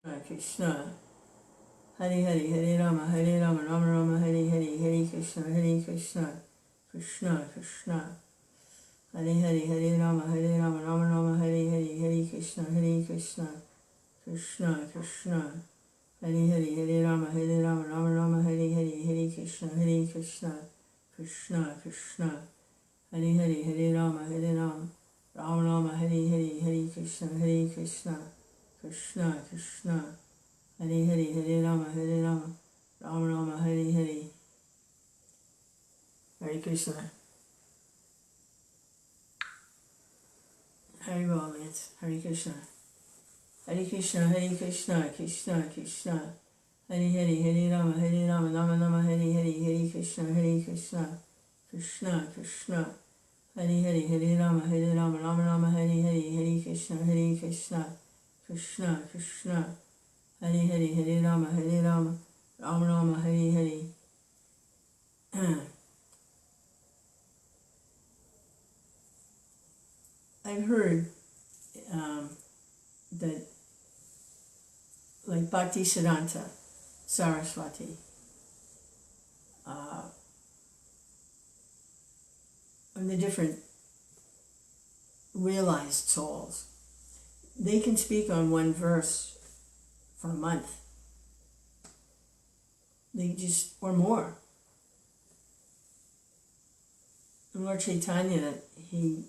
Krishna, Hare Hare, Hare Rama, Rama Rama, Hare Hare, Hare Krishna, Krishna Krishna, Hare Hare, Hare Rama, Rama Rama, Hare Hare, Hare Krishna, Krishna Krishna, Hare Hare, Hare Rama, Rama Rama, Hare Hare, Hare Krishna, Krishna Krishna, Hare Hare, Hare Rama, Rama Rama, Hare Hare, Hare Krishna, Krishna Krishna, Hare Hare, Hare Rama, Rama Rama, Hare Hare, Hare Krishna. Hare Bol, Lance. Hare Krishna. Hare Krishna, Hare Krishna, Krishna Krishna, Hare Hare, Hare Rama, Rama Rama, Hare Hare, Hare Krishna, Krishna Krishna, Hare Hare, Hare Rama, Rama Rama, Hare Hare, Hare Krishna, Krishna Krishna, Hare Hare, Hare Rama, Rama Rama, Hare Hare. I've heard that, like Bhaktisiddhanta Saraswati, and the different realized souls, they can speak on one verse for a month. They just, or more. And Lord Chaitanya, he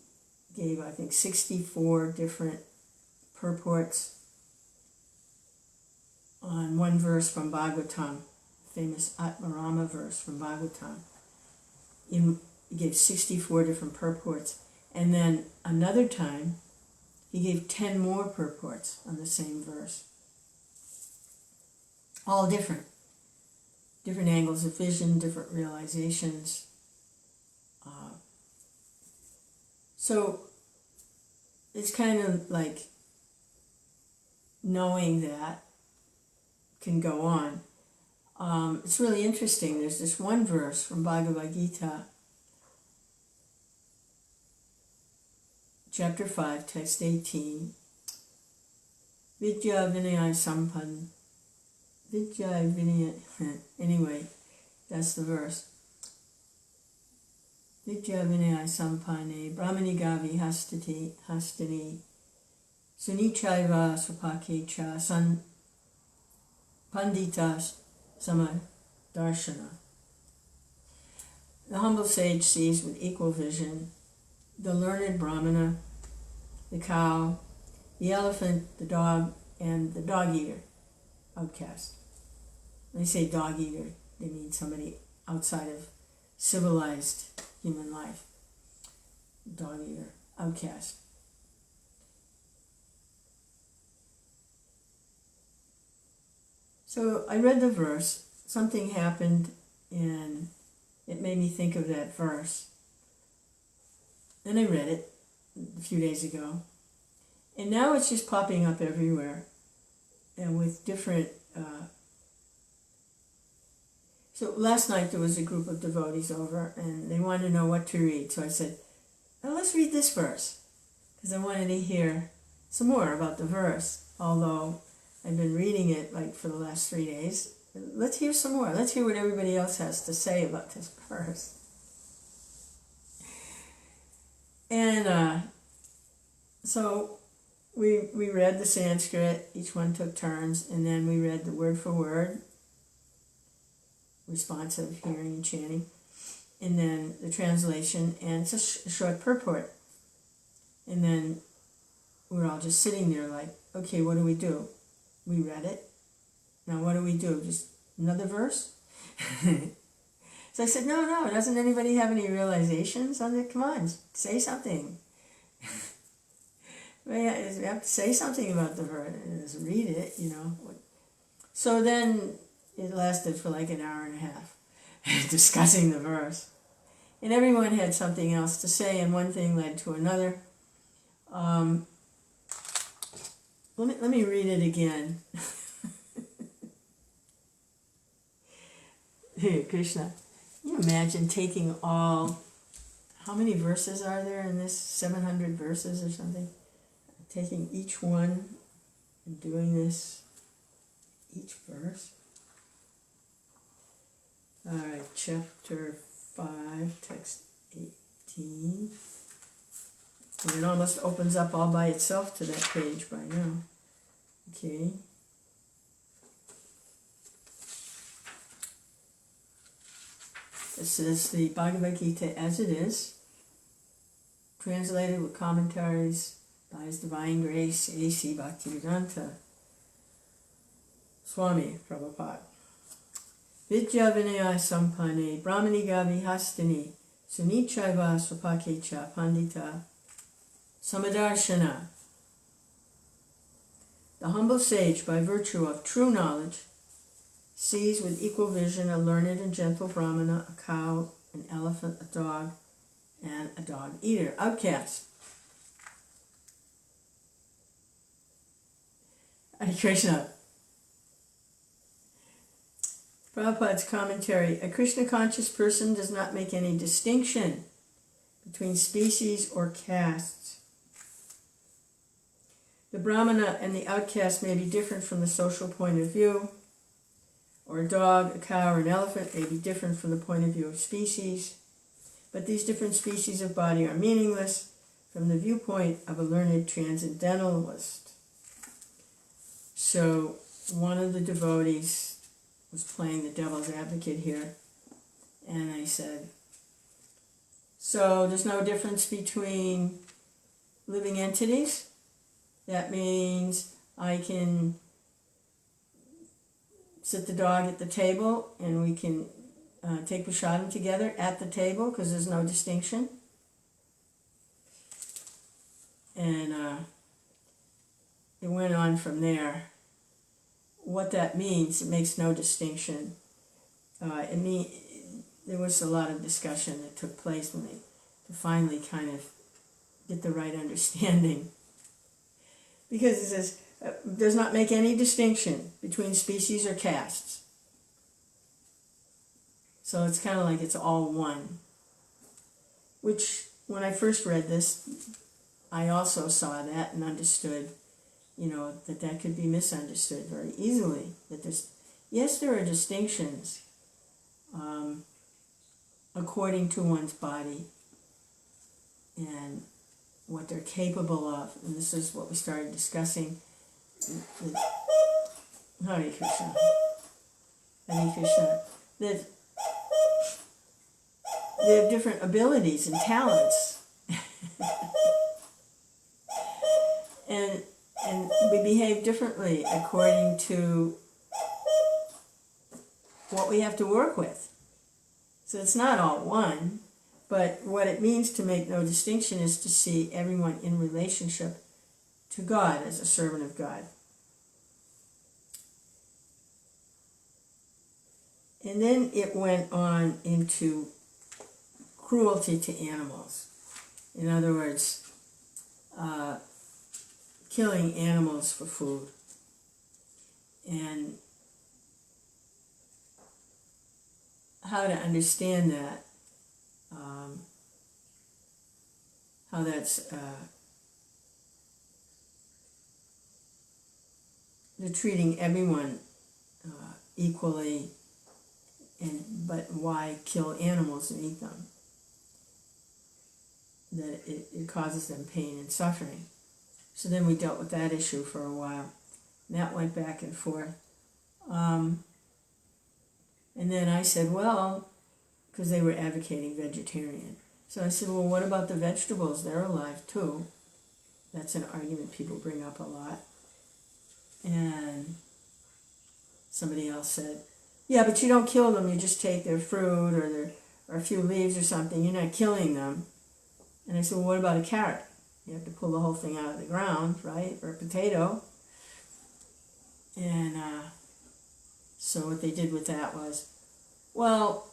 gave, I think, 64 different purports on one verse from Bhagavatam, famous Atmarama verse from Bhagavatam. He gave 64 different purports. And then another time, he gave 10 more purports on the same verse. All different. Different angles of vision, different realizations. So it's kind of like knowing that can go on. It's really interesting. There's this one verse from Bhagavad Gita, chapter 5, text 18. Vidya Vinaya Sampan. Vidya Vinaya. Anyway, that's the verse. Vidya Vinaya Sampane Brahmani Gavi Hastini Sunichaiva Supakecha San Pandita Samadarshana. The humble sage sees with equal vision the learned Brahmana, the cow, the elephant, the dog, and the dog eater, outcast. When they say dog eater, they mean somebody outside of civilized human life. Dog eater, outcast. So I read the verse, something happened, and it made me think of that verse. Then I read it a few days ago, and now it's just popping up everywhere, and with different. So last night there was a group of devotees over, and they wanted to know what to read. So I said, "Well, let's read this verse," because I wanted to hear some more about the verse. Although I've been reading it like for the last 3 days, let's hear some more. Let's hear what everybody else has to say about this verse. And so we read the Sanskrit, each one took turns, and then we read the word for word, responsive hearing and chanting, and then the translation, and it's a short purport. And then we're all just sitting there like, okay, what do we do? We read it. Now what do we do? Just another verse? So I said, no, doesn't anybody have any realizations on it? Come on, say something. We have to say something about the verse, just read it, you know. So then it lasted for like an hour and a half, discussing the verse. And everyone had something else to say, and one thing led to another. Let me read it again. Hey, Krishna. Can you imagine taking all, how many verses are there in this? 700 verses or something? Taking each one and doing this each verse. All right, chapter 5, text 18. And it almost opens up all by itself to that page by now. Okay. This is the Bhagavad Gita as it is, translated with commentaries by His Divine Grace, A.C. Bhaktivedanta Swami Prabhupada. Vidya Vinaya Sampane Brahmaniga Vihastini Sunichaiva Swapakecha Pandita Samadarshana. The humble sage, by virtue of true knowledge, sees with equal vision a learned and gentle Brahmana, a cow, an elephant, a dog, and a dog eater. Outcast. Hare Krishna. Prabhupada's commentary. A Krishna-conscious person does not make any distinction between species or castes. The Brahmana and the outcast may be different from the social point of view, or a dog, a cow, or an elephant may be different from the point of view of species, but these different species of body are meaningless from the viewpoint of a learned transcendentalist. So one of the devotees was playing the devil's advocate here, and I said, so there's no difference between living entities? That means I can sit the dog at the table and we can take prasadam together at the table because there's no distinction. And it went on from there. What that means, it makes no distinction. There was a lot of discussion that took place when they finally kind of get the right understanding. Because it says, does not make any distinction between species or castes. So it's kind of like it's all one. Which, when I first read this, I also saw that and understood, that could be misunderstood very easily. That yes, there are distinctions according to one's body and what they're capable of. And this is what we started discussing. Hare Krishna. Hare Krishna. That they have different abilities and talents. and we behave differently according to what we have to work with. So it's not all one, but what it means to make no distinction is to see everyone in relationship to God as a servant of God. And then it went on into cruelty to animals. In other words, killing animals for food. And how to understand that, how that's they're treating everyone equally, but why kill animals and eat them? That it causes them pain and suffering. So then we dealt with that issue for a while. And that went back and forth. And then I said, well, because they were advocating vegetarian. So I said, well, what about the vegetables? They're alive too. That's an argument people bring up a lot. And somebody else said, yeah, but you don't kill them. You just take their fruit or a few leaves or something. You're not killing them. And I said, well, what about a carrot? You have to pull the whole thing out of the ground, right? Or a potato. And so what they did with that was, well,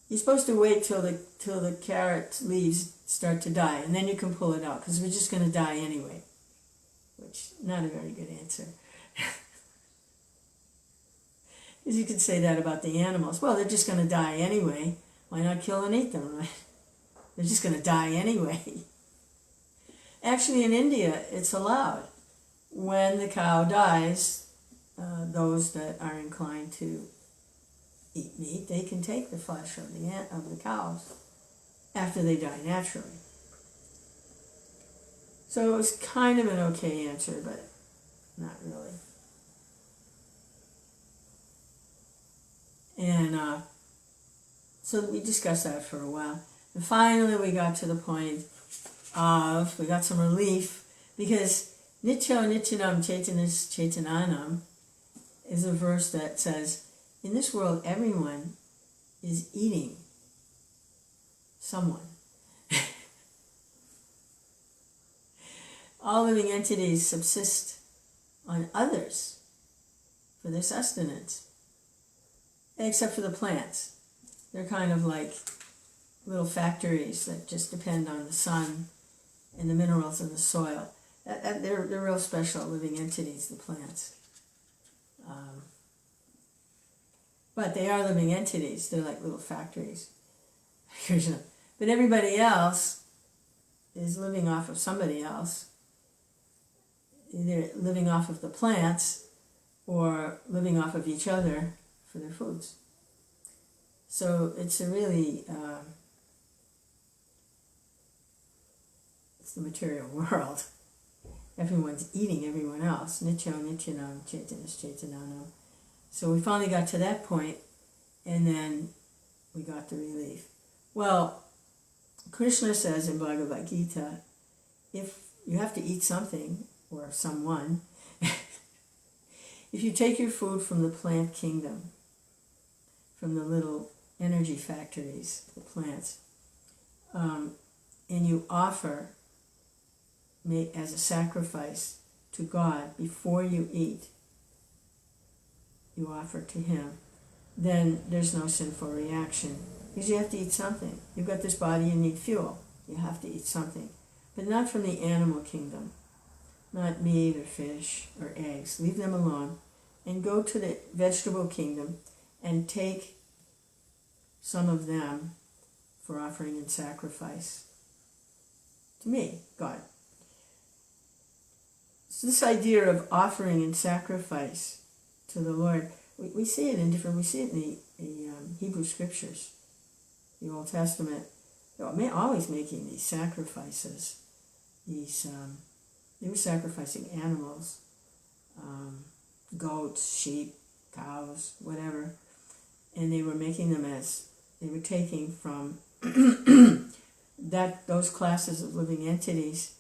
you're supposed to wait till the carrot leaves start to die, and then you can pull it out, because we're just going to die anyway. Which, not a very good answer. Because you could say that about the animals. Well, they're just going to die anyway. Why not kill and eat them, right? They're just going to die anyway. Actually, in India, it's allowed. When the cow dies, those that are inclined to eat meat, they can take the flesh of the cows after they die naturally. So it was kind of an okay answer, but not really. And so we discussed that for a while. And finally we got to the point of, we got some relief, because Nityo Nityanam Chaitanas Chaitananam is a verse that says, in this world everyone is eating someone. All living entities subsist on others for their sustenance, except for the plants. They're kind of like little factories that just depend on the sun and the minerals in the soil. They're real special living entities, the plants. But they are living entities. They're like little factories. But everybody else is living off of somebody else. Either living off of the plants or living off of each other for their foods. So it's a really, it's the material world. Everyone's eating everyone else. Nityo Nityanam Chaitanas Chaitananam. So we finally got to that point, and then we got the relief. Well, Krishna says in Bhagavad Gita, if you have to eat something, or someone, if you take your food from the plant kingdom, from the little energy factories, the plants, and you offer, make as a sacrifice to God before you eat, you offer to Him, then there's no sinful reaction. Because you have to eat something. You've got this body, you need fuel. You have to eat something. But not from the animal kingdom. Not meat or fish or eggs. Leave them alone. And go to the vegetable kingdom and take some of them for offering and sacrifice to me, God. So this idea of offering and sacrifice to the Lord, we see it in different, we see it in the Hebrew scriptures, the Old Testament. They're always making these sacrifices. They were sacrificing animals, goats, sheep, cows, whatever, and they were making them as, they were taking from those classes of living entities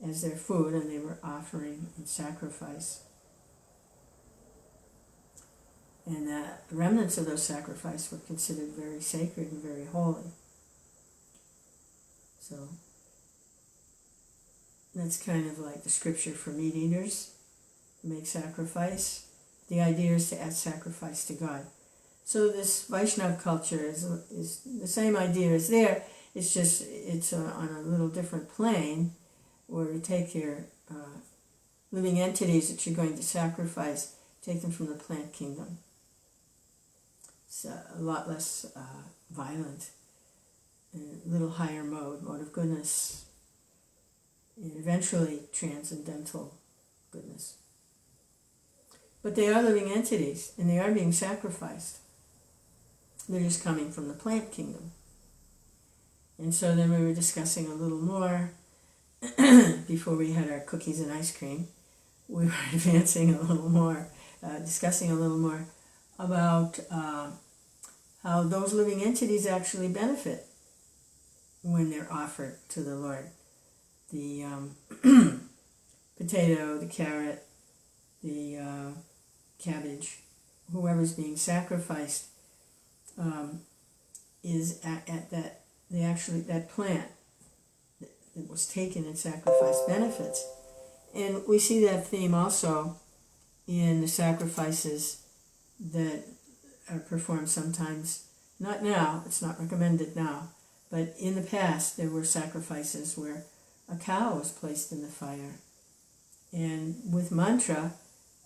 as their food, and they were offering in sacrifice. And the remnants of those sacrifices were considered very sacred and very holy. So that's kind of like the scripture for meat eaters, make sacrifice. The idea is to add sacrifice to God. So this Vaishnav culture is the same idea as there. It's just, it's on a little different plane, where you take your living entities that you're going to sacrifice, take them from the plant kingdom. It's a lot less violent, a little higher mode of goodness, and eventually transcendental goodness. But they are living entities, and they are being sacrificed. They're just coming from the plant kingdom. And so then we were discussing a little more, before we had our cookies and ice cream, we were advancing a little more, discussing a little more about how those living entities actually benefit when they're offered to the Lord. The potato, the carrot, the cabbage, whoever's being sacrificed, is at that, that plant that was taken and sacrificed benefits. And we see that theme also in the sacrifices that are performed sometimes, not now, it's not recommended now, but in the past there were sacrifices where a cow was placed in the fire, and with mantra,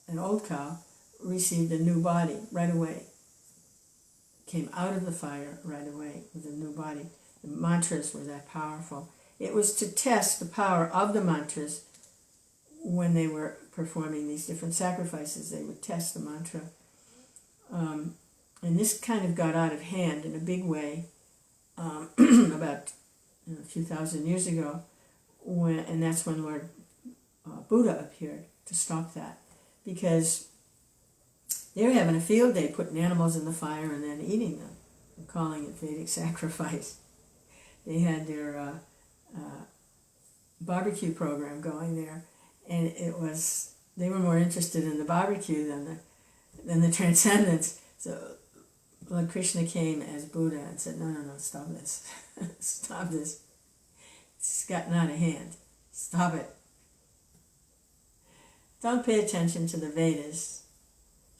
an old cow received a new body right away, came out of the fire right away with a new body. The mantras were that powerful. It was to test the power of the mantras when they were performing these different sacrifices, they would test the mantra. And this kind of got out of hand in a big way about a few thousand years ago, and that's when Lord Buddha appeared to stop that, because they were having a field day, putting animals in the fire and then eating them, and calling it Vedic sacrifice. They had their barbecue program going there, and they were more interested in the barbecue than the transcendence. So Lord Krishna came as Buddha and said, no, stop this. Stop this. It's gotten out of hand. Stop it. Don't pay attention to the Vedas.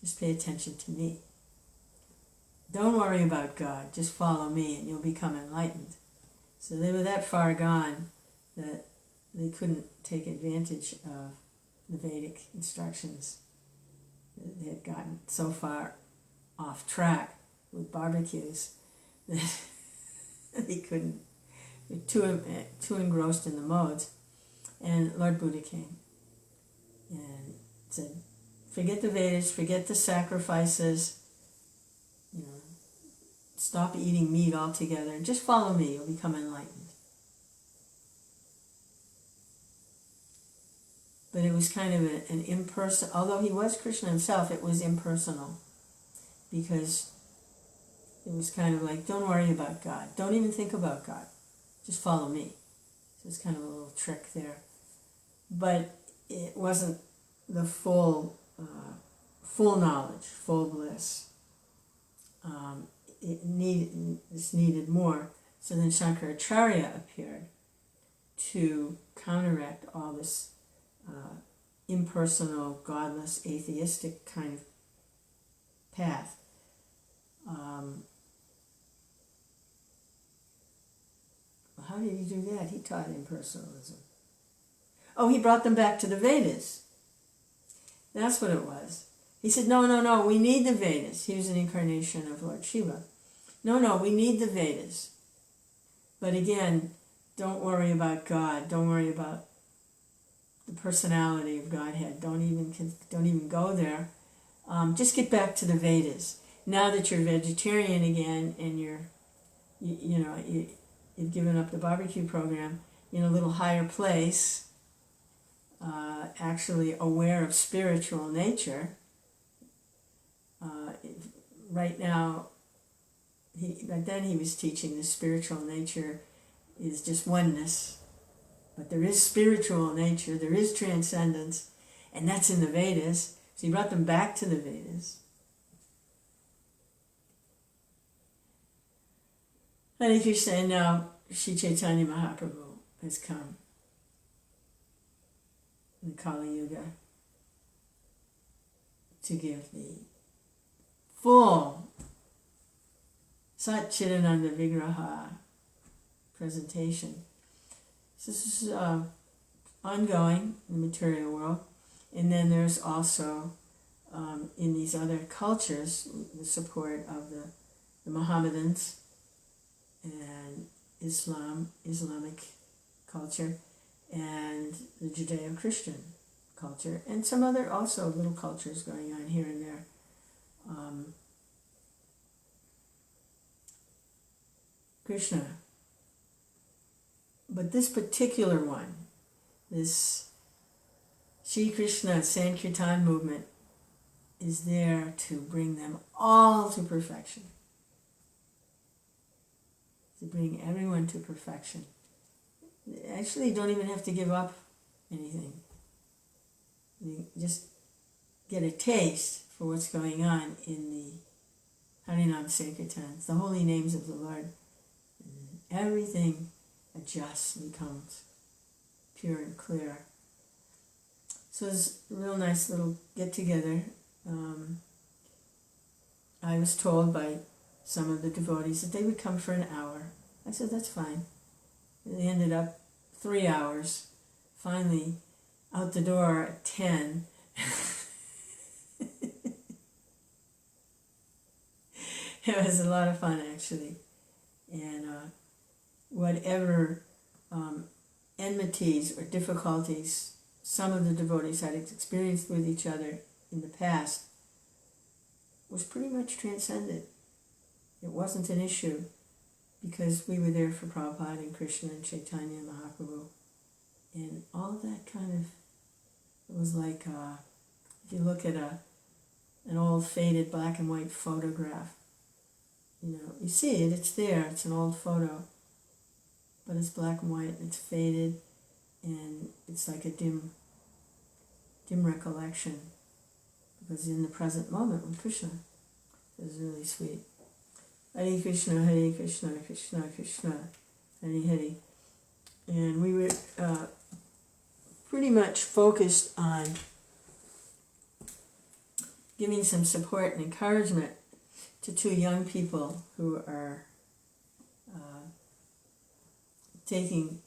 Just pay attention to me. Don't worry about God. Just follow me and you'll become enlightened. So they were that far gone that they couldn't take advantage of the Vedic instructions. They had gotten so far off track with barbecues that they couldn't. They were too engrossed in the modes. And Lord Buddha came and said, forget the Vedas, forget the sacrifices, stop eating meat altogether, and just follow me, you'll become enlightened. But it was kind of an impersonal, although he was Krishna himself, it was impersonal, because it was kind of like, don't worry about God, don't even think about God, just follow me. So it's kind of a little trick there. But it wasn't the full knowledge, full bliss. This needed more. So then Shankaracharya appeared to counteract all this impersonal, godless, atheistic kind of path. How did he do that? He taught impersonalism. Oh, he brought them back to the Vedas. That's what it was. He said, no, we need the Vedas. He was an incarnation of Lord Shiva. No, we need the Vedas. But again, don't worry about God. Don't worry about the personality of Godhead. Don't even go there. Just get back to the Vedas. Now that you're vegetarian again and you've given up the barbecue program, in a little higher place, actually aware of spiritual nature. Right now, back then he was teaching the spiritual nature is just oneness, but there is spiritual nature, there is transcendence, and that's in the Vedas. So he brought them back to the Vedas. Hare Krishna, and now Sri Chaitanya Mahaprabhu has come in Kali Yuga to give the full Satchidananda Vigraha presentation. So this is ongoing in the material world, and then there's also in these other cultures the support of the Mohammedans and Islamic culture, and the Judeo-Christian culture, and some other also little cultures going on here and there. Krishna. But this particular one, this Shri Krishna Sankirtan movement, is there to bring them all to perfection. To bring everyone to perfection. Actually, you don't even have to give up anything. You just get a taste for what's going on in the Harinam Sankirtans, the holy names of the Lord. And everything adjusts, becomes pure and clear. So it's a real nice little get-together. I was told by some of the devotees that they would come for an hour. I said, that's fine. They ended up 3 hours. Finally, out the door at 10. It was a lot of fun, actually. And whatever enmities or difficulties some of the devotees had experienced with each other in the past was pretty much transcended. It wasn't an issue because we were there for Prabhupada and Krishna and Chaitanya and Mahaprabhu. And all of that kind of, it was like, if you look at an old faded black and white photograph, you know, you see it, it's there, it's an old photo, but it's black and white and it's faded and it's like a dim recollection because in the present moment with Krishna. It was really sweet. Hare Krishna, Krishna Krishna, Hare Hare. And we were pretty much focused on giving some support and encouragement to two young people who are taking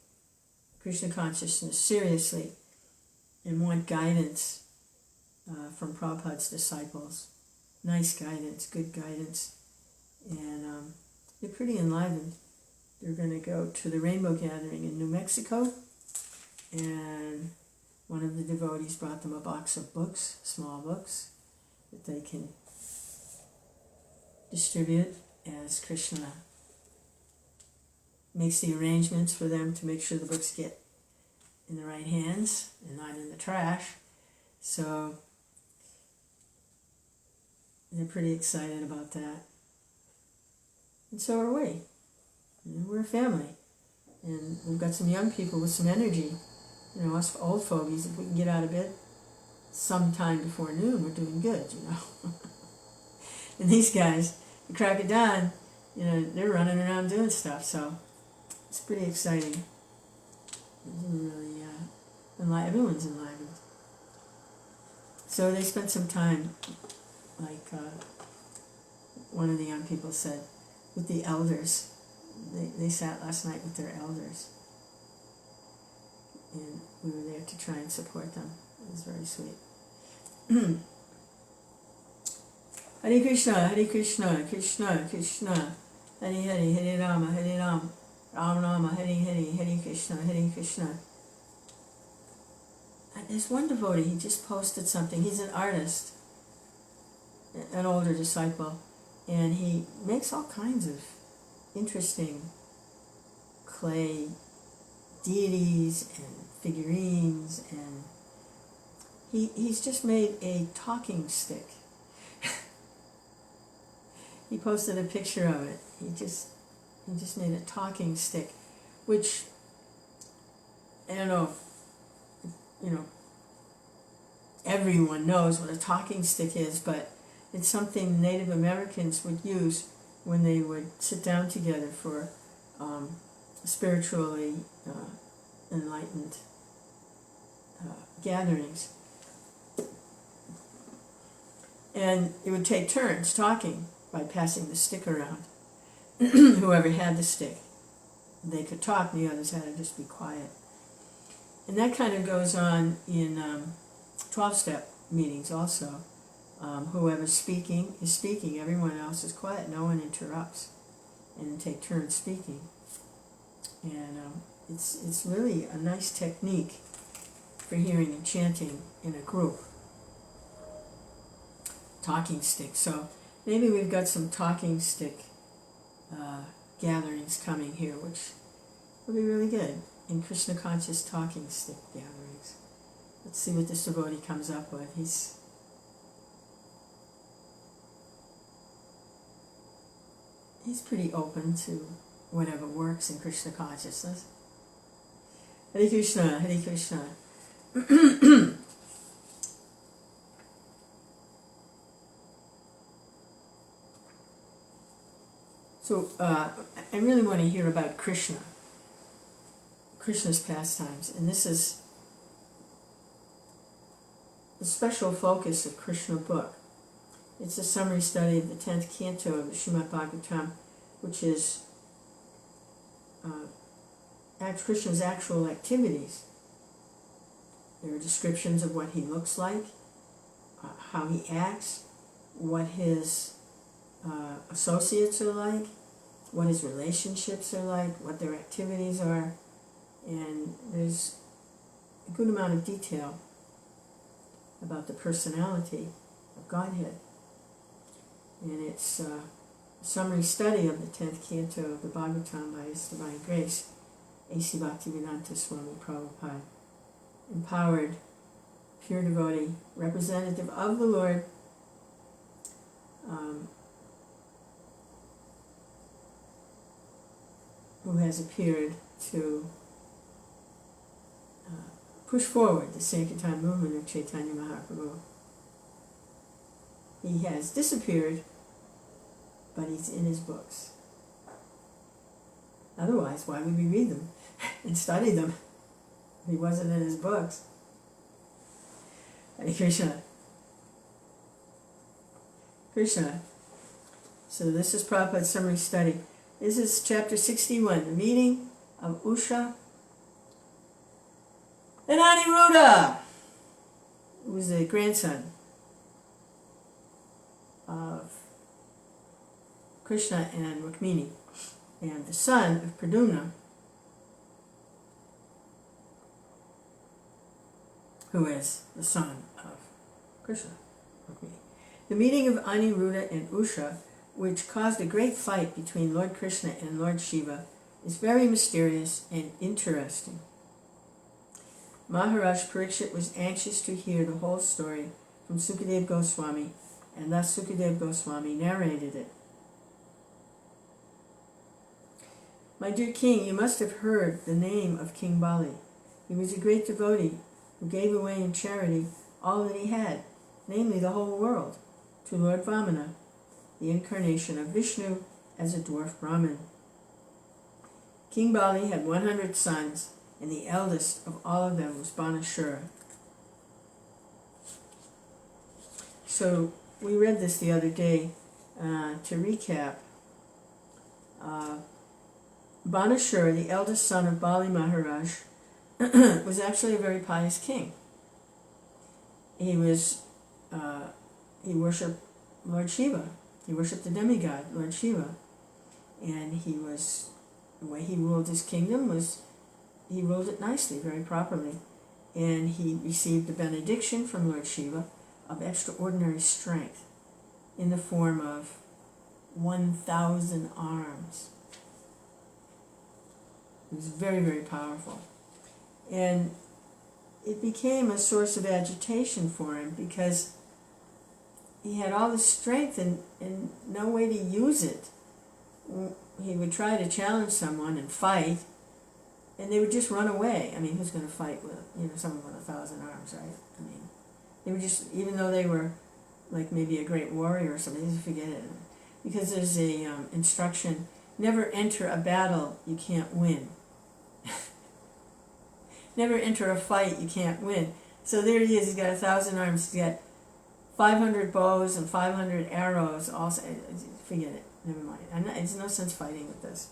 Krishna consciousness seriously and want guidance from Prabhupada's disciples. Nice guidance, good guidance. And they're pretty enlivened. They're going to go to the Rainbow Gathering in New Mexico. And one of the devotees brought them a box of books, small books, that they can distribute as Krishna makes the arrangements for them to make sure the books get in the right hands and not in the trash. So they're pretty excited about that. And so are we. You know, we're a family. And we've got some young people with some energy. You know, us old fogies, if we can get out of bed sometime before noon, we're doing good, you know. And these guys, the crack of dawn, you know, they're running around doing stuff, so it's pretty exciting. Really, everyone's enlivened. So they spent some time, like one of the young people said, with the elders. They sat last night with their elders. And we were there to try and support them. It was very sweet. Hare Krishna, Krishna Krishna, Hare Hare, Hare Rama, Rama Rama, Hare Hare, Hare Krishna, Hare Krishna. And there's one devotee, he just posted something. He's an artist, an older disciple, and he makes all kinds of interesting clay deities and figurines, and he's just made a talking stick. He posted a picture of it. He just made a talking stick, which I don't know if, you know, everyone knows what a talking stick is, but it's something Native Americans would use when they would sit down together for spiritually enlightened gatherings. And it would take turns talking by passing the stick around. Whoever had the stick, they could talk, and the others had to just be quiet. And that kind of goes on in 12-step meetings also. Whoever's speaking is speaking, everyone else is quiet, no one interrupts, and take turns speaking. And it's really a nice technique for hearing and chanting in a group. Talking stick. So maybe we've got some talking stick gatherings coming here, which will be really good. In Krishna conscious talking stick gatherings. Let's see what this devotee comes up with. He's pretty open to whatever works in Krishna consciousness. Hare Krishna, Hare Krishna. So I really want to hear about Krishna's pastimes, and this is the special focus of Krishna book. It's a summary study of the 10th canto of the Srimad Bhagavatam, which is Krishna's actual activities. There are descriptions of what he looks like, how he acts, what his associates are like, what his relationships are like, what their activities are, and there's a good amount of detail about the personality of Godhead. And it's a summary study of the 10th canto of the Bhagavatam by His Divine Grace, A.C. Bhaktivedanta Swami Prabhupada, empowered, pure devotee, representative of the Lord, who has appeared to push forward the Sankirtan movement of Chaitanya Mahaprabhu. He has disappeared, but he's in his books. Otherwise, why would we read them and study them if he wasn't in his books? Hare Krishna. Krishna. So this is Prabhupada's summary study. This is chapter 61, the meeting of Usha and Aniruddha, who was the grandson of Krishna and Rukmini, and the son of Pradyumna, who is the son of Krishna, Rukmini. The meeting of Aniruddha and Usha, which caused a great fight between Lord Krishna and Lord Shiva, is very mysterious and interesting. Maharaj Parikshit was anxious to hear the whole story from Sukadeva Goswami, and thus Sukadeva Goswami narrated it. My dear king, you must have heard the name of King Bali. He was a great devotee who gave away in charity all that he had, namely the whole world, to Lord Vamana, the incarnation of Vishnu as a dwarf Brahmin. King Bali had 100 sons, and the eldest of all of them was Banashura. So we read this the other day. To recap, Banashura, the eldest son of Bali Maharaj, was actually a very pious king. He worshipped Lord Shiva. He worshipped the demigod, Lord Shiva. And the way he ruled his kingdom was, he ruled it nicely, very properly. And he received the benediction from Lord Shiva of extraordinary strength in the form of 1,000 arms. It was very, very powerful. And it became a source of agitation for him because he had all this strength and no way to use it. He would try to challenge someone and fight, and they would just run away. I mean, who's going to fight with someone with 1,000 arms, right? I mean, they would just, even though they were like maybe a great warrior or something, just forget it. Because there's a instruction, never enter a battle you can't win. Never enter a fight you can't win. So there he is, he's got 1,000 arms, he's got 500 bows and 500 arrows. Also, forget it, never mind. There's no sense fighting with this.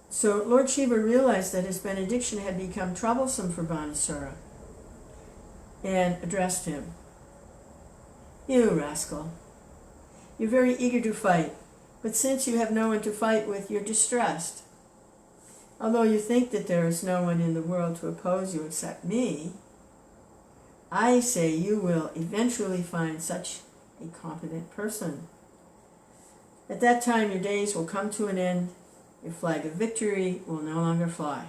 So Lord Shiva realized that his benediction had become troublesome for Banasura and addressed him. You rascal, you're very eager to fight, but since you have no one to fight with, you're distressed. Although you think that there is no one in the world to oppose you except me, I say you will eventually find such a competent person. At that time your days will come to an end, your flag of victory will no longer fly.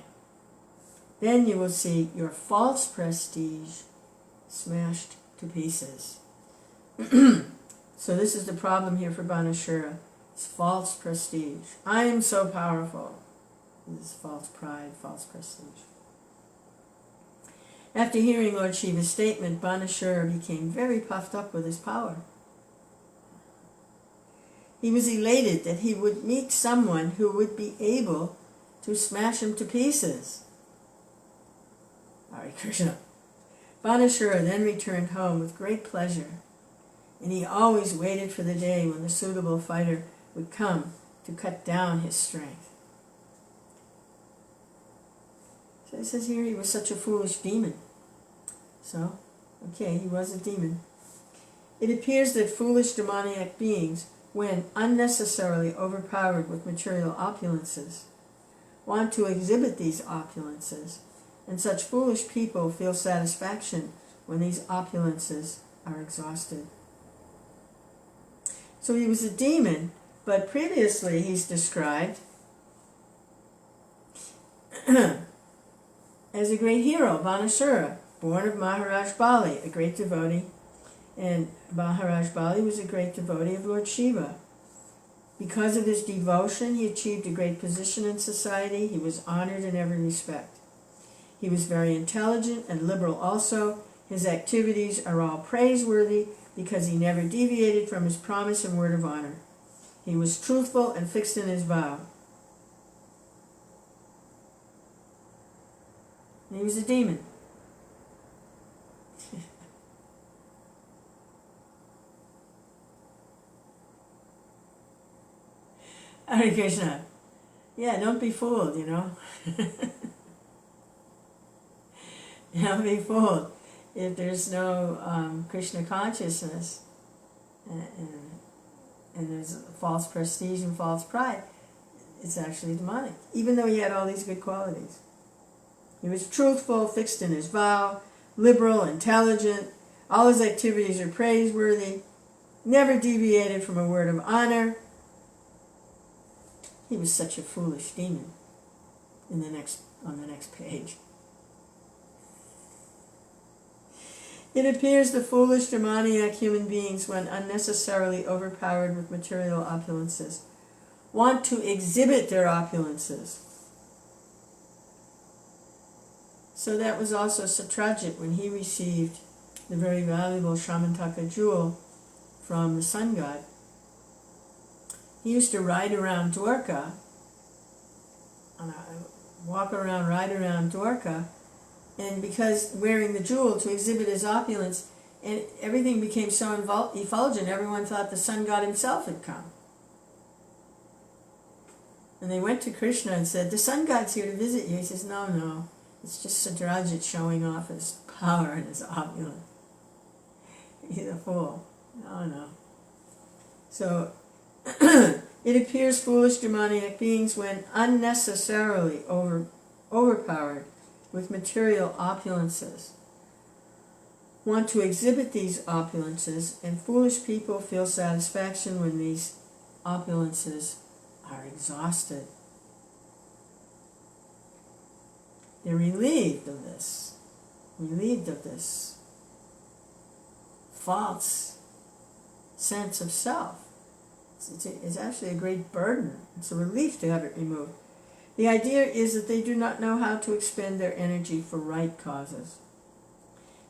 Then you will see your false prestige smashed to pieces. So this is the problem here for Banashura. It's false prestige. I am so powerful. This is false pride, false prestige. After hearing Lord Shiva's statement, Banashura became very puffed up with his power. He was elated that he would meet someone who would be able to smash him to pieces. Hare Krishna. Banashura then returned home with great pleasure, and he always waited for the day when the suitable fighter would come to cut down his strength. So it says here he was such a foolish demon. So, okay, he was a demon. It appears that foolish demoniac beings, when unnecessarily overpowered with material opulences, want to exhibit these opulences and such foolish people feel satisfaction when these opulences are exhausted. So he was a demon, but previously he's described as a great hero, Vanasura, born of Maharaj Bali, a great devotee. And Maharaj Bali was a great devotee of Lord Shiva. Because of his devotion, he achieved a great position in society. He was honored in every respect. He was very intelligent and liberal also. His activities are all praiseworthy because he never deviated from his promise and word of honor. He was truthful and fixed in his vow. And he was a demon. Hare Krishna. Yeah, don't be fooled, you know. Don't be fooled. If there's no Krishna consciousness and there's false prestige and false pride, it's actually demonic, even though he had all these good qualities. He was truthful, fixed in his vow, liberal, intelligent. All his activities are praiseworthy, never deviated from a word of honor. He was such a foolish demon on the next page. It appears the foolish demoniac human beings, when unnecessarily overpowered with material opulences, want to exhibit their opulences. So that was also Satyajit when he received the very valuable Shamantaka jewel from the sun god. He used to ride around Dwarka, ride around Dwarka, and because wearing the jewel to exhibit his opulence, and everything became so effulgent, everyone thought the sun god himself had come. And they went to Krishna and said, the sun god's here to visit you. He says, no, it's just Satyajit showing off his power and his opulence. He's a fool. No. So, it appears foolish demoniac beings, when unnecessarily overpowered with material opulences, want to exhibit these opulences, and foolish people feel satisfaction when these opulences are exhausted. They're relieved of this false sense of self. It's actually a great burden. It's a relief to have it removed. The idea is that they do not know how to expend their energy for right causes,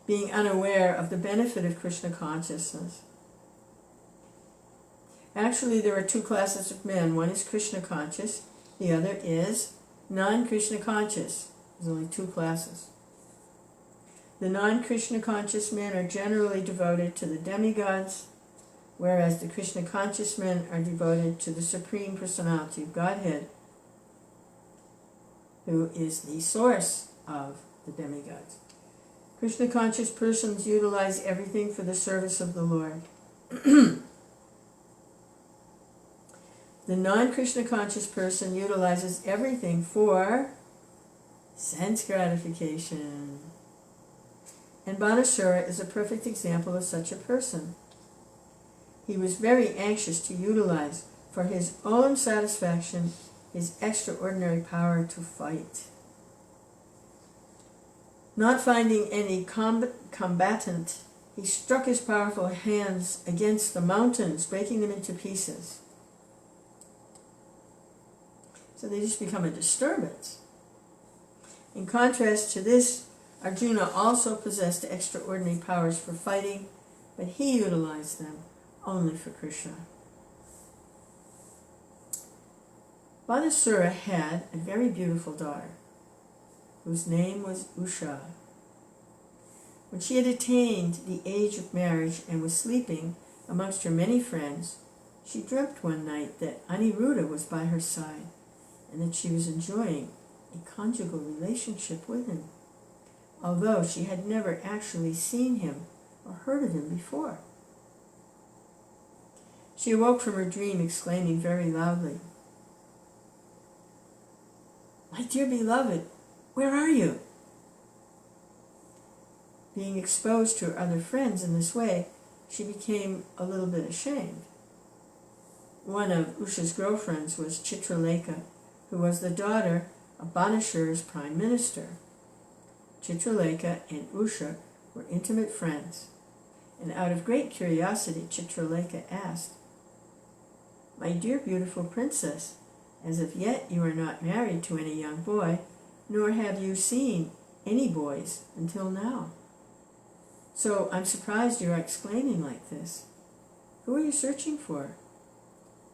being unaware of the benefit of Krishna consciousness. Actually, there are two classes of men. One is Krishna conscious, the other is non-Krishna conscious. There's only two classes. The non-Krishna conscious men are generally devoted to the demigods, whereas the Krishna conscious men are devoted to the Supreme Personality of Godhead, who is the source of the demigods. Krishna conscious persons utilize everything for the service of the Lord. The non-Krishna conscious person utilizes everything for sense gratification. And Banasura is a perfect example of such a person. He was very anxious to utilize for his own satisfaction his extraordinary power to fight. Not finding any combatant, he struck his powerful hands against the mountains, breaking them into pieces. So they just become a disturbance. In contrast to this, Arjuna also possessed extraordinary powers for fighting, but he utilized them only for Krishna. Banasura had a very beautiful daughter, whose name was Usha. When she had attained the age of marriage and was sleeping amongst her many friends, she dreamt one night that Aniruddha was by her side, and that she was enjoying a conjugal relationship with him, although she had never actually seen him or heard of him before. She awoke from her dream exclaiming very loudly, "My dear beloved, where are you? Being exposed to her other friends in this way, she became a little bit ashamed. One of Usha's girlfriends was Chitralekha, who was the daughter of Banashur's prime minister. Chitralekha and Usha were intimate friends, and out of great curiosity, Chitralekha asked, "My dear beautiful princess, as of yet you are not married to any young boy, nor have you seen any boys until now. So I'm surprised you are exclaiming like this. Who are you searching for?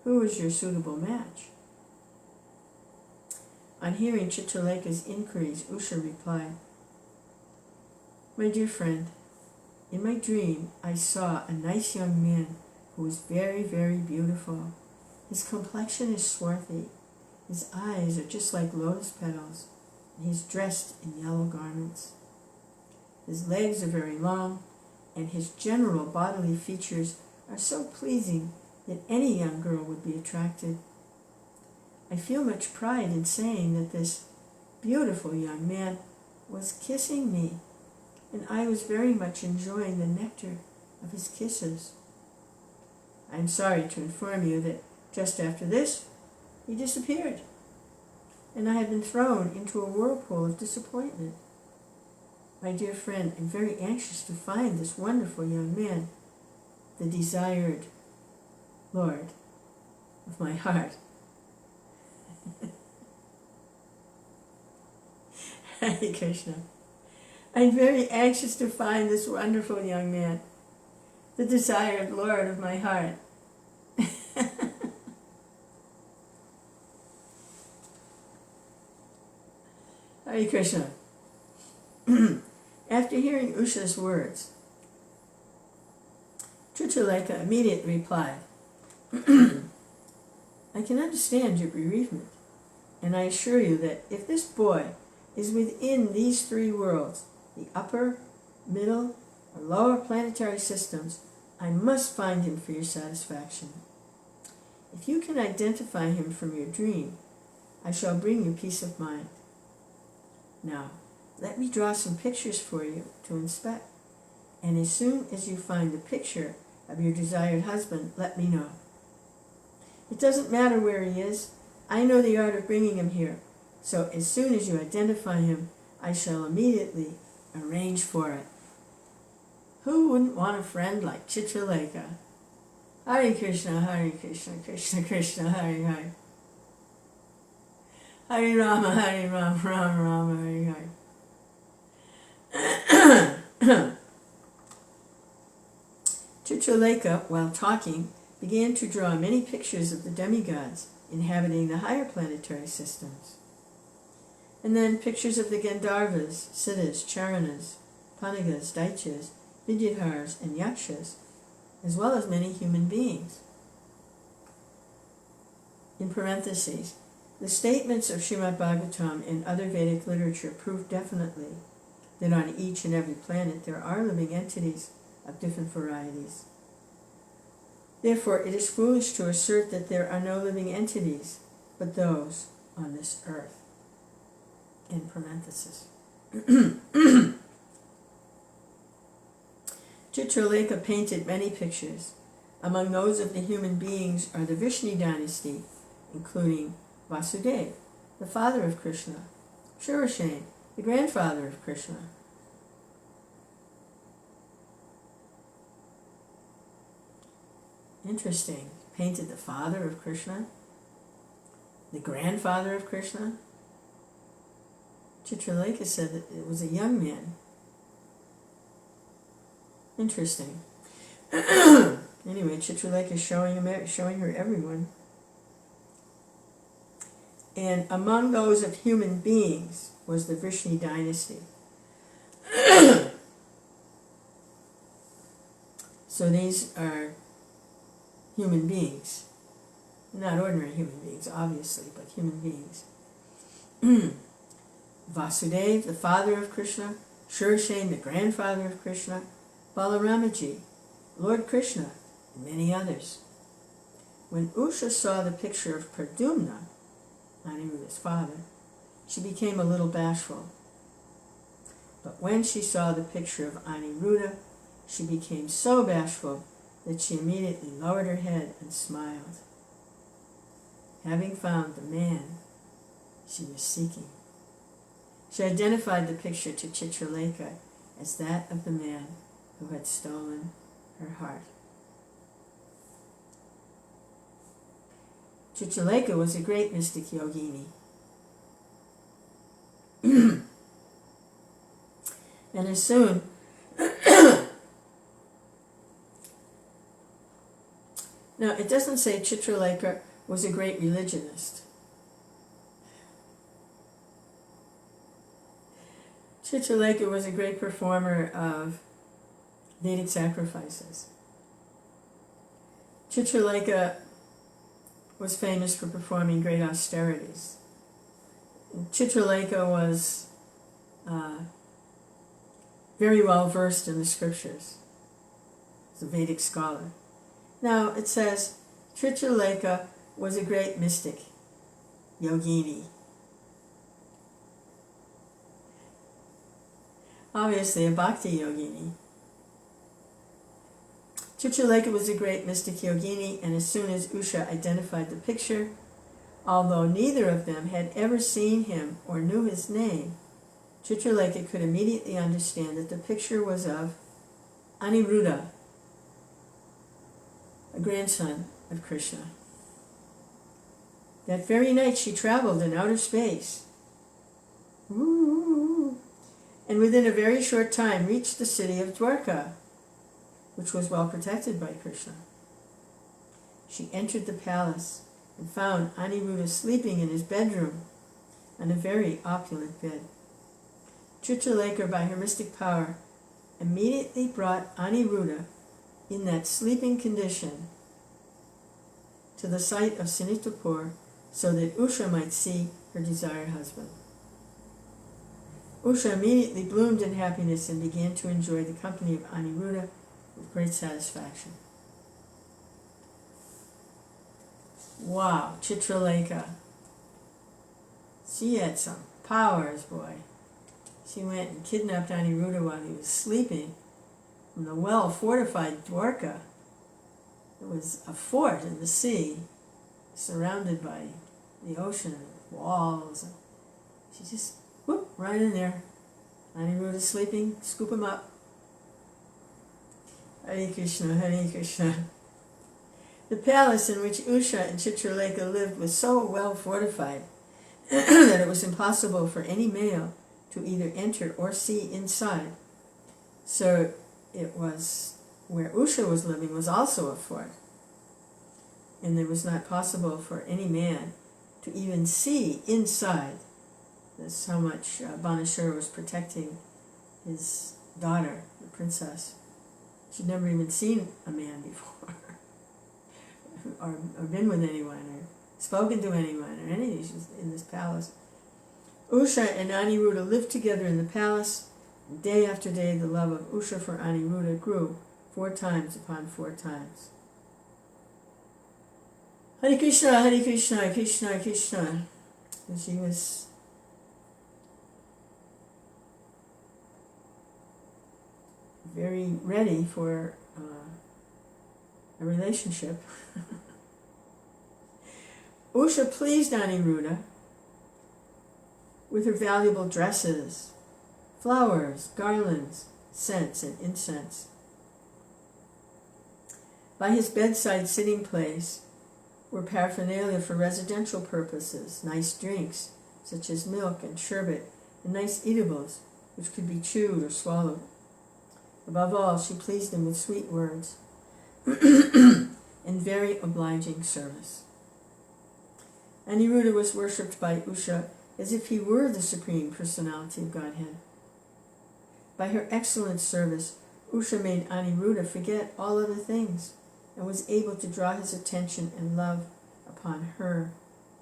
Who is your suitable match?" On hearing Chitralekha's inquiries, Usha replied, "My dear friend, in my dream I saw a nice young man who was very, very beautiful. His complexion is swarthy, his eyes are just like lotus petals, and he's dressed in yellow garments. His legs are very long, and his general bodily features are so pleasing that any young girl would be attracted. I feel much pride in saying that this beautiful young man was kissing me, and I was very much enjoying the nectar of his kisses. I am sorry to inform you that just after this, he disappeared, and I have been thrown into a whirlpool of disappointment. My dear friend, I'm very anxious to find this wonderful young man, the desired Lord of my heart." Hare Krishna. I'm very anxious to find this wonderful young man, the desired Lord of my heart. Hare Krishna. After hearing Usha's words, Chitralekha immediately replied, "I can understand your bereavement, and I assure you that if this boy is within these three worlds, the upper, middle, or lower planetary systems, I must find him for your satisfaction. If you can identify him from your dream, I shall bring you peace of mind. Now, let me draw some pictures for you to inspect, and as soon as you find the picture of your desired husband, let me know. It doesn't matter where he is. I know the art of bringing him here, so as soon as you identify him, I shall immediately arrange for it." Who wouldn't want a friend like Chitralekha? Hare Krishna, Hare Krishna, Krishna Krishna, Hare Hare. Hare Rama, Rama Rama, Hare Hare. Chitralekha, while talking, began to draw many pictures of the demigods inhabiting the higher planetary systems, and then pictures of the Gandharvas, Siddhas, Charanas, Panagas, Daityas, Vidyadhars, and Yakshas, as well as many human beings. In parentheses, the statements of Srimad Bhagavatam and other Vedic literature prove definitely that on each and every planet there are living entities of different varieties. Therefore, it is foolish to assert that there are no living entities but those on this earth. In parentheses. Chitralekha painted many pictures. Among those of the human beings are the Vishnu dynasty, including Vasudeva, the father of Krishna, Shurashen, the grandfather of Krishna. Interesting. Painted the father of Krishna, the grandfather of Krishna. Chitralekha said that it was a young man. Interesting. Anyway, Chitralekha is showing her everyone. And among those of human beings was the Vishnu dynasty. So these are human beings. Not ordinary human beings, obviously, but human beings. Vasudeva, the father of Krishna, Shurashen, the grandfather of Krishna, Balaramaji, Lord Krishna, and many others. When Usha saw the picture of Pradyumna, Aniruddha's father, she became a little bashful. But when she saw the picture of Aniruddha, she became so bashful that she immediately lowered her head and smiled, having found the man she was seeking. She identified the picture to Chitralekha as that of the man who had stolen her heart. Chitralekha was a great mystic yogini. And as soon now, it doesn't say Chitralekha was a great religionist. Chitralekha was a great performer of Vedic sacrifices. Chitralekha was famous for performing great austerities. Chitralekha was very well versed in the scriptures. He's a Vedic scholar. Now it says Chitralekha was a great mystic, yogini. Obviously a bhakti yogini. Chitralekha was a great mystic yogini, and as soon as Usha identified the picture, although neither of them had ever seen him or knew his name, Chitralekha could immediately understand that the picture was of Aniruddha, a grandson of Krishna. That very night she traveled in outer space, and within a very short time reached the city of Dwarka, which was well protected by Krishna. She entered the palace and found Aniruddha sleeping in his bedroom on a very opulent bed. Chitralekha, by her mystic power, immediately brought Aniruddha in that sleeping condition to the site of Sinitapur so that Usha might see her desired husband. Usha immediately bloomed in happiness and began to enjoy the company of Aniruddha with great satisfaction. Wow, Chitralekha. She had some powers, boy. She went and kidnapped Aniruddha while he was sleeping from the well-fortified Dwarka. It was a fort in the sea, surrounded by the ocean and walls. She just, whoop, right in there. Aniruddha sleeping, scoop him up. Hare Krishna, Hare Krishna. The palace in which Usha and Chitralekha lived was so well fortified that it was impossible for any male to either enter or see inside. So it was where Usha was living was also a fort, and it was not possible for any man to even see inside. That's how much Banashara was protecting his daughter, the princess. She'd never even seen a man before, or been with anyone, or spoken to anyone, or anything. She was in this palace. Usha and Aniruddha lived together in the palace. Day after day, the love of Usha for Aniruddha grew 4 times upon 4 times. Hare Krishna, Hare Krishna, Krishna Krishna. And she was very ready for a relationship. Usha pleased Aniruddha with her valuable dresses, flowers, garlands, scents, and incense. By his bedside sitting place were paraphernalia for residential purposes, nice drinks, such as milk and sherbet, and nice eatables, which could be chewed or swallowed. Above all, she pleased him with sweet words and very obliging service. Aniruddha was worshipped by Usha as if he were the Supreme Personality of Godhead. By her excellent service, Usha made Aniruddha forget all other things and was able to draw his attention and love upon her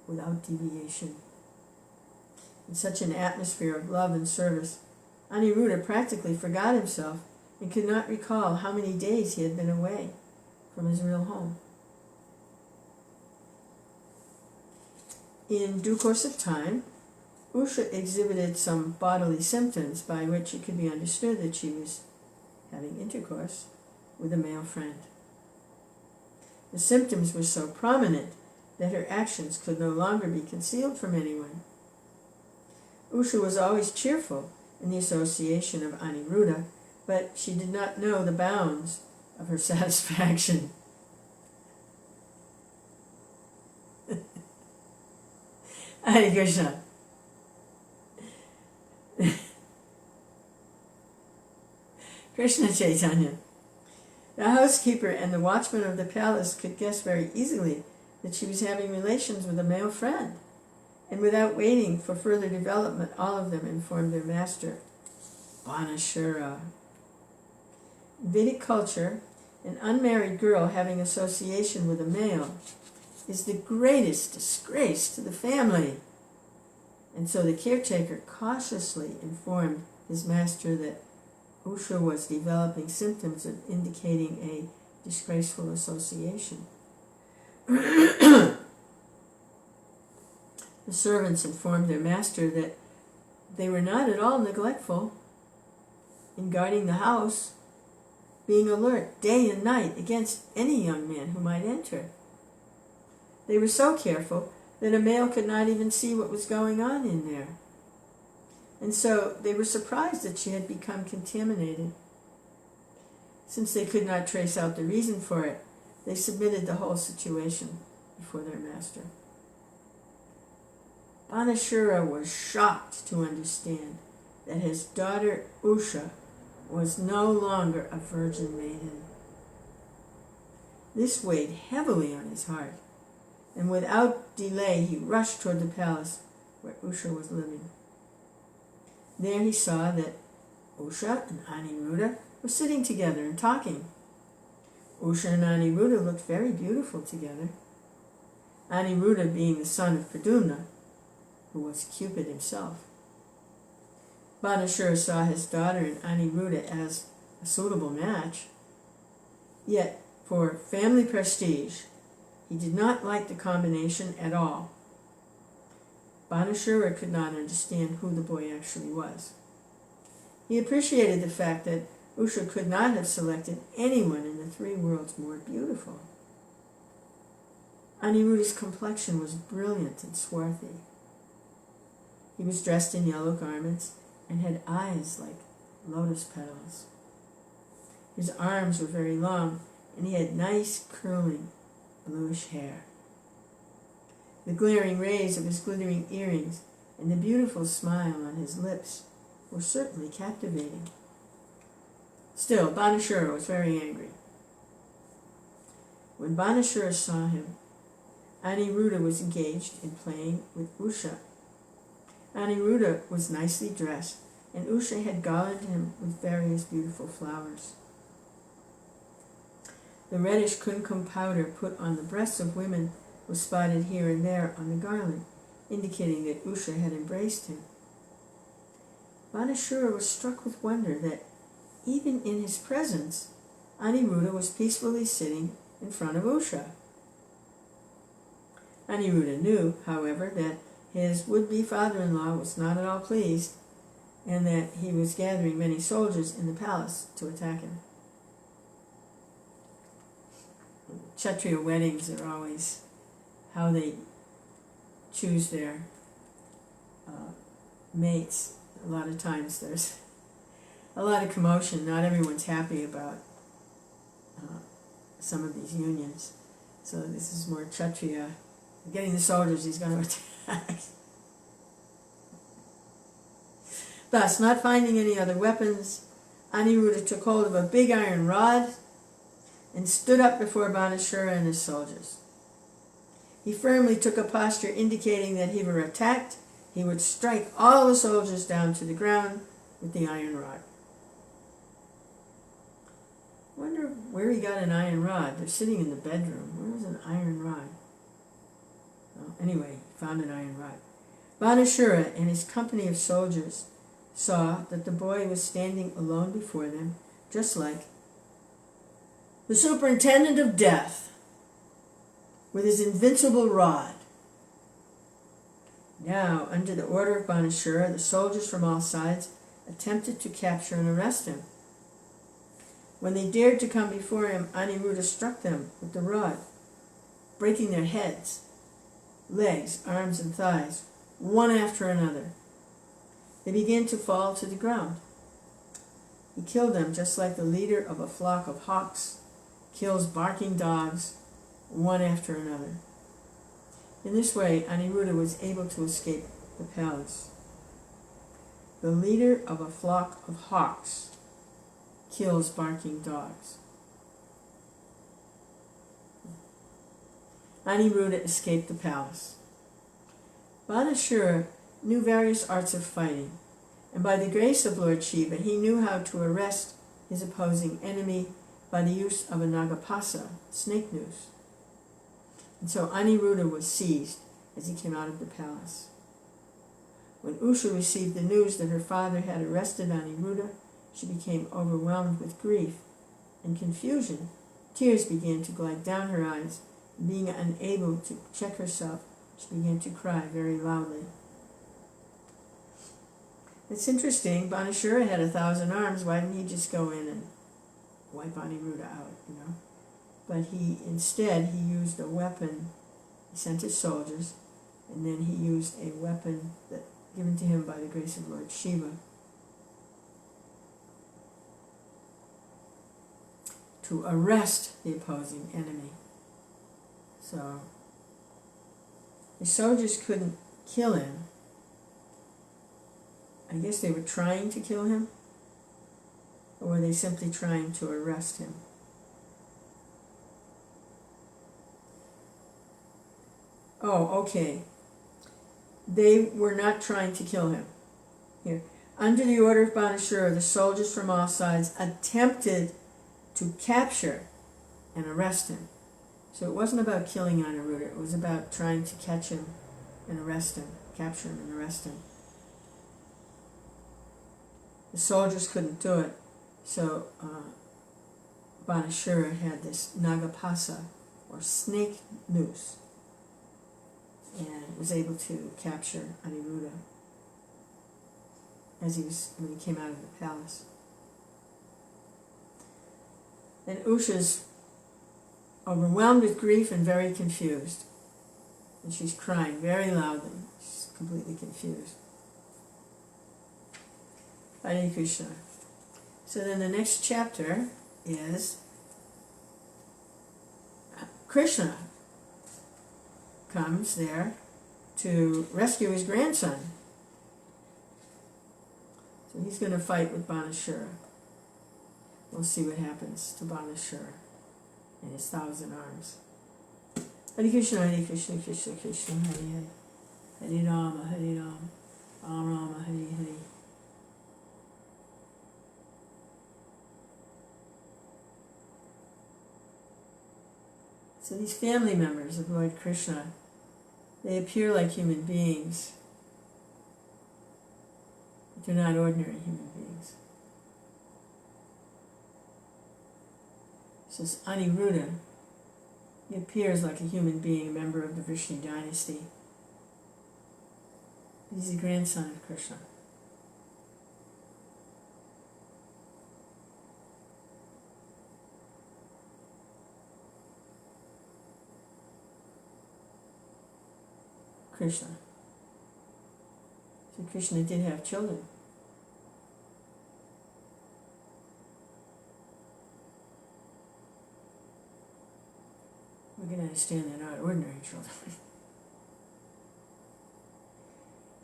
without deviation. In such an atmosphere of love and service, Aniruddha practically forgot himself and could not recall how many days he had been away from his real home. In due course of time, Usha exhibited some bodily symptoms by which it could be understood that she was having intercourse with a male friend. The symptoms were so prominent that her actions could no longer be concealed from anyone. Usha was always cheerful in the association of Aniruddha, but she did not know the bounds of her satisfaction. Hare Krishna. Krishna Chaitanya. The housekeeper and the watchman of the palace could guess very easily that she was having relations with a male friend, and without waiting for further development, all of them informed their master, Banashura. In Vedic culture, an unmarried girl having association with a male is the greatest disgrace to the family. And so the caretaker cautiously informed his master that Usha was developing symptoms of indicating a disgraceful association. The servants informed their master that they were not at all neglectful in guarding the house, being alert day and night against any young man who might enter. They were so careful that a male could not even see what was going on in there. And so they were surprised that she had become contaminated. Since they could not trace out the reason for it, they submitted the whole situation before their master. Banashura was shocked to understand that his daughter Usha was no longer a virgin maiden. This weighed heavily on his heart, and without delay he rushed toward the palace where Usha was living. There he saw that Usha and Aniruddha were sitting together and talking. Usha and Aniruddha looked very beautiful together, Aniruddha being the son of Pradyumna, who was Cupid himself. Banashura saw his daughter and Aniruddha as a suitable match, yet for family prestige, he did not like the combination at all. Banashura could not understand who the boy actually was. He appreciated the fact that Usha could not have selected anyone in the three worlds more beautiful. Aniruddha's complexion was brilliant and swarthy. He was dressed in yellow garments and had eyes like lotus petals. His arms were very long, and he had nice curling bluish hair. The glaring rays of his glittering earrings and the beautiful smile on his lips were certainly captivating. Still, Banashura was very angry. When Banashura saw him, Aniruddha was engaged in playing with Usha. Aniruddha was nicely dressed, and Usha had garlanded him with various beautiful flowers. The reddish kumkum powder put on the breasts of women was spotted here and there on the garland, indicating that Usha had embraced him. Banashura was struck with wonder that, even in his presence, Aniruddha was peacefully sitting in front of Usha. Aniruddha knew, however, that his would-be father-in-law was not at all pleased, and that he was gathering many soldiers in the palace to attack him. Kshatriya weddings are always how they choose their mates. A lot of times there's a lot of commotion. Not everyone's happy about some of these unions. So this is more Kshatriya. Getting the soldiers he's going to attack. Thus, not finding any other weapons, Aniruddha took hold of a big iron rod and stood up before Banashura and his soldiers. He firmly took a posture indicating that if he were attacked, he would strike all the soldiers down to the ground with the iron rod. I wonder where he got an iron rod. They're sitting in the bedroom. Where was an iron rod? Well, anyway, he found an iron rod. Banashura and his company of soldiers saw that the boy was standing alone before them, just like the superintendent of death, with his invincible rod. Now, under the order of Banashura, the soldiers from all sides attempted to capture and arrest him. When they dared to come before him, Aniruddha struck them with the rod, breaking their heads, legs, arms, and thighs, one after another. They began to fall to the ground. He killed them just like the leader of a flock of hawks kills barking dogs, one after another. In this way, Aniruddha was able to escape the palace. The leader of a flock of hawks kills barking dogs. Aniruddha escaped the palace. Banashura knew various arts of fighting, and by the grace of Lord Shiva, he knew how to arrest his opposing enemy by the use of a nagapasa, snake noose. And so Aniruddha was seized as he came out of the palace. When Usha received the news that her father had arrested Aniruddha, she became overwhelmed with grief and confusion. Tears began to glide down her eyes, and being unable to check herself, she began to cry very loudly. It's interesting, Banashura had 1,000 arms. Why didn't he just go in and wipe Aniruddha out, But instead he used a weapon. He sent his soldiers, and then he used a weapon that given to him by the grace of Lord Shiva to arrest the opposing enemy. So the soldiers couldn't kill him. I guess they were trying to kill him, or were they simply trying to arrest him? Oh, okay. They were not trying to kill him. Here, under the order of Banashura, the soldiers from all sides attempted to capture and arrest him. So it wasn't about killing Aniruddha, it was about trying to catch him and arrest him, capture him and arrest him. The soldiers couldn't do it, so Banashura had this nagapasa, or snake noose, and was able to capture Aniruddha when he came out of the palace. And Usha's overwhelmed with grief and very confused, and she's crying very loudly. She's completely confused. Hare Krishna. So then the next chapter is Krishna comes there to rescue his grandson. So he's going to fight with Banashura. We'll see what happens to Banashura and his 1,000 arms. Hare Krishna, Krishna Krishna, Hare Hare. Hare Rama, Rama Rama, Hare Hare. So these family members of Lord Krishna, they appear like human beings, but they're not ordinary human beings. So Aniruddha, he appears like a human being, a member of the Vishnu dynasty. He's the grandson of Krishna. Krishna. So Krishna did have children. We can understand they're not ordinary children.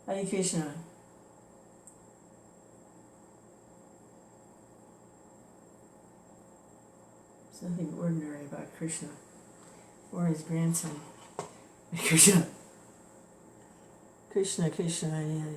Hare Krishna. There's nothing ordinary about Krishna or his grandson. Hare Krishna. Krishna, Krishna, Hare Hare.